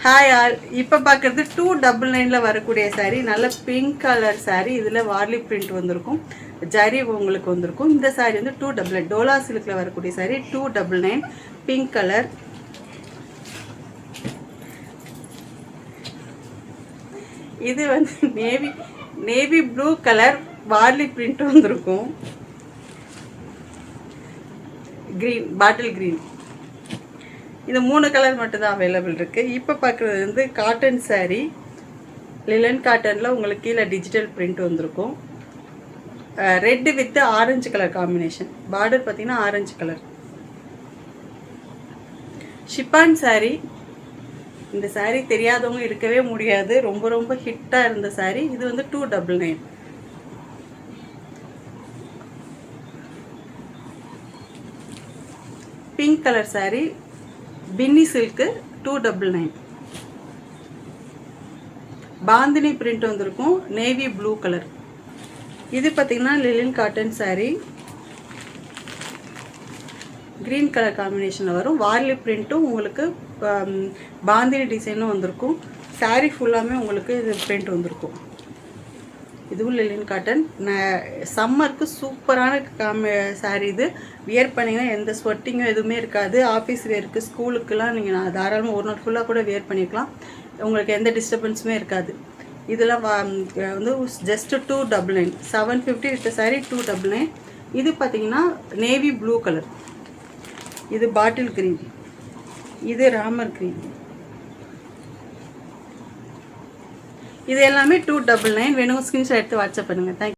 Hi all, இப்போ பார்க்குறது 299 வரக்கூடிய சாரீ. நல்ல பிங்க் கலர் சாரீ. இதில் வார்லி பிரிண்ட் வந்திருக்கும், ஜரி உங்களுக்கு வந்திருக்கும். இந்த சாரீ வந்து 299 டோலா சில்கில் வரக்கூடிய சாரீ. 299 pink colour. இது வந்து navy blue colour Warli print வந்திருக்கும். Green, bottle green. இந்த 3 கலர் மட்டும்தான் அவைலபிள் இருக்குது. இப்போ பார்க்குறது வந்து காட்டன் சாரீ. லிலன் காட்டனில் உங்களுக்கு கீழே டிஜிட்டல் பிரிண்ட் வந்திருக்கும். Red with orange colour combination. Border பார்த்தீங்கன்னா ஆரஞ்சு கலர். ஷிப்பான் சாரீ. இந்த சாரீ தெரியாதவங்க இருக்கவே முடியாது. ரொம்ப ரொம்ப ஹிட்டாக இருந்த சாரீ. இது வந்து 299. பிங்க் கலர் சாரீ, பின்னி சில்க்கு, 299. பாந்தினி பிரிண்ட் வந்திருக்கும், நேவி ப்ளூ கலர். இது பார்த்தீங்கன்னா லிலன் காட்டன் சாரீ. க்ரீன் கலர் காம்பினேஷனில் வரும். வார்லி பிரிண்ட்டும் உங்களுக்கு பாந்தினி டிசைனும் வந்திருக்கும். சாரீ ஃபுல்லாமே உங்களுக்கு இது பிரிண்ட் வந்திருக்கும். இதுவும் லிலன் காட்டன். சம்மருக்கு சூப்பரான சாரீ. இது வியர் பண்ணிங்கன்னா எந்த ஸ்வெட்டிங்கும் எதுவுமே இருக்காது. ஆஃபீஸ் வேருக்கு, ஸ்கூலுக்கெல்லாம் நீங்கள் தாராளமாக ஒரு நாள் ஃபுல்லாக கூட வியர் பண்ணிக்கலாம். உங்களுக்கு எந்த டிஸ்டர்பன்ஸுமே இருக்காது. இதெல்லாம் வந்து ஜஸ்ட் 299. 750 வித் சாரீ 299. இது பார்த்தீங்கன்னா நேவி ப்ளூ கலர். இது பாட்டில் க்ரீன். இது ராமர் க்ரீன். இது எல்லாமே 299. வேணும் ஸ்க்ரீன்ஷாட் எடுத்து வாட்ஸ்அப் பண்ணுங்கள். தேங்க்யூ.